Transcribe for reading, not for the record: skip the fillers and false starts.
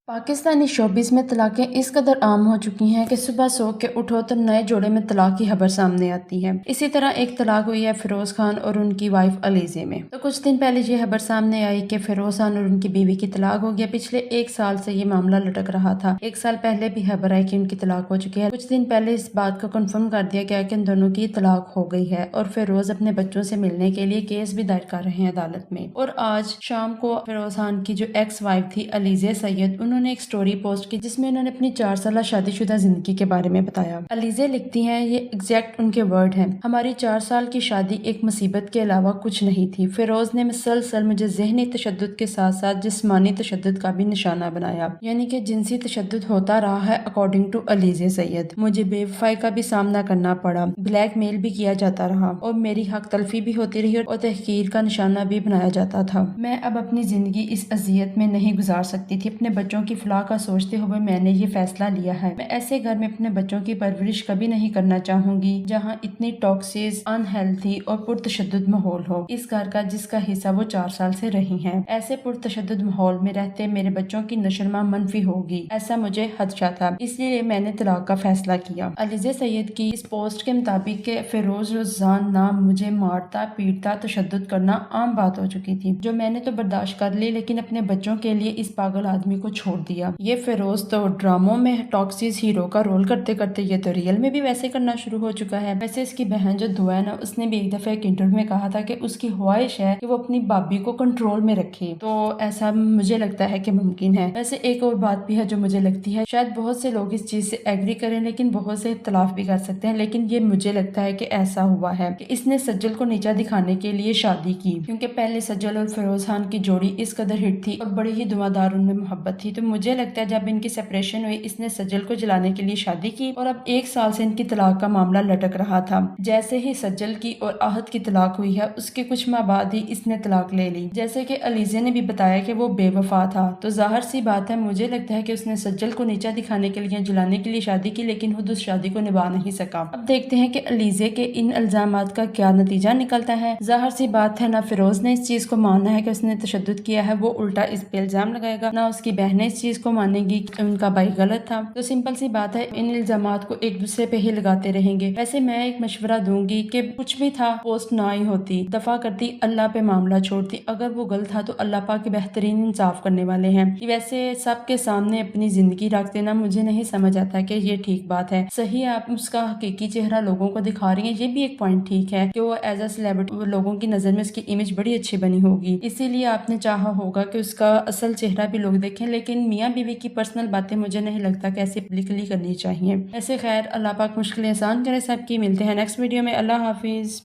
Pakistani showbiz में तलाक़ें इस कदर आम हो चुकी हैं कि सुबह सो के उठो तो नए जोड़े में तलाक की खबर सामने आती है। इसी तरह एक तलाक हुई है फिरोज खान और उनकी वाइफ अलीज़े में। तो कुछ दिन पहले ये खबर सामने आई कि फिरोज खान और उनकी बीवी की तलाक हो गया। पिछले एक साल से ये मामला लटक रहा था। एक साल पहले भी खबर आई कि उनकी तलाक हो चुकी है। कुछ दिन पहले इस बात को कन्फर्म कर दिया गया कि उन दोनों की तलाक हो गई है और फिरोज अपने बच्चों से मिलने के लिए केस भी दायर कर रहे हैं अदालत में। और आज शाम को फिरोज खान की जो एक्स वाइफ थी अलीज़े सैयद, उन्होंने एक स्टोरी पोस्ट की जिसमें उन्होंने अपनी 4 साल शादीशुदा जिंदगी के बारे में बताया। अलीज़े लिखती हैं, ये एग्जैक्ट उनके वर्ड हैं, हमारी 4 साल की शादी एक मुसीबत के अलावा कुछ नहीं थी। फिरोज ने मुसलसल मुझे ज़हनी तशद्दुद के साथ साथ जिस्मानी तशद्दुद का भी निशाना बनाया, यानी कि जिनसी तशद्दुद होता रहा है अकॉर्डिंग टू अलीज़े सैयद। मुझे बेवफाई का भी सामना करना पड़ा, ब्लैक मेल भी किया जाता रहा और मेरी हक तलफी भी होती रही और तहकीर का निशाना भी बनाया जाता था। मैं अब अपनी जिंदगी इस अजियत में नहीं गुजार सकती थी। अपने बच्चों की फलाह का सोचते हुए मैंने ये फैसला लिया है। मैं ऐसे घर में अपने बच्चों की परवरिश कभी नहीं करना चाहूंगी जहाँ इतनी टॉक्सिस, अनहेल्थी और पुरतशद्दुद माहौल हो। इस घर का जिसका हिस्सा वो 4 साल से रही हैं। ऐसे पुरतशद्दुद माहौल में रहते मेरे बच्चों की नशरमा मनफी होगी, ऐसा मुझे खदशा था, इसलिए मैंने तलाक का फैसला किया। अलीज़े सैयद की इस पोस्ट के मुताबिक के फिरोज रोजान नाम मुझे मारता पीटता तशद्दुद करना आम बात हो चुकी थी, जो मैंने तो बर्दाश्त कर ली, लेकिन अपने बच्चों के लिए इस पागल आदमी को छोड़ दिया। ये फिरोज तो ड्रामों में टॉक्सिस हीरो का रोल करते करते ये तो रियल में भी वैसे करना शुरू हो चुका है। वैसे इसकी बहन जो दुआ है ना, उसने भी एक दफा एक इंटरव्यू में कहा था कि उसकी ख्वाहिश है कि वो अपनी भाभी को कंट्रोल में रखे, तो ऐसा मुझे लगता है कि मुमकिन है। वैसे एक और बात भी है जो मुझे लगती है, शायद बहुत से लोग इस चीज से एग्री करें लेकिन बहुत से इख्तलाफ भी कर सकते हैं, लेकिन ये मुझे लगता है कि ऐसा हुआ है कि इसने सज्जल को नीचा दिखाने के लिए शादी की, क्योंकि पहले सज्जल और फिरोज खान की जोड़ी इस कदर हिट थी और बड़ी ही दुआदार उनमें मोहब्बत थी। तो मुझे लगता है जब इनकी सेपरेशन हुई, इसने सज्जल को जलाने के लिए शादी की और अब 1 साल से इनकी तलाक का मामला लटक रहा था। जैसे ही सज्जल की और आहत की तलाक हुई है, उसके कुछ माह बाद ही इसने तलाक ले ली। जैसे कि अलीज़े ने भी बताया कि वो बेवफा था, तो जाहिर सी बात है, मुझे लगता है कि उसने सज्जल को नीचा दिखाने के लिए, जलाने के लिए शादी की, लेकिन खुद उस शादी को निभा नहीं सका। अब देखते हैं कि अलीज़े के इन इल्जामात का क्या नतीजा निकलता है। जाहिर सी बात है, ना फिरोज ने इस चीज को मानना है कि उसने तशद्दुद किया है, वो उल्टा इस पे इल्जाम लगाएगा, ना उसकी बहनें इस चीज को मानेंगी कि उनका भाई गलत था। तो सिंपल सी बात है, इन इल्जामात को एक दूसरे पे ही लगाते रहेंगे। वैसे मैं एक मशवरा दूंगी कि कुछ भी था, पोस्ट ना ही होती, दफा करती, अल्लाह पे मामला छोड़ती। अगर वो गलत था तो अल्लाह पाक के बेहतरीन इंसाफ करने वाले हैं। वैसे सबके सामने अपनी जिंदगी रख देना मुझे नहीं समझ आता कि ये ठीक बात है। सही आप उसका हकीकी चेहरा लोगों को दिखा रही है, ये भी एक पॉइंट ठीक है कि वो एज अ सेलिब्रिटी लोगों की नजर में उसकी इमेज बड़ी अच्छी बनी होगी, इसीलिए आपने चाहा होगा कि उसका असल चेहरा भी लोग देखें। लेकिन मियाँ बीवी की पर्सनल बातें मुझे नहीं लगता कि ऐसे पब्लिकली करनी चाहिए। ऐसे खैर, अल्लाह पाक मुश्किलें आसान करे सबकी। मिलते हैं नेक्स्ट वीडियो में। अल्लाह हाफिज।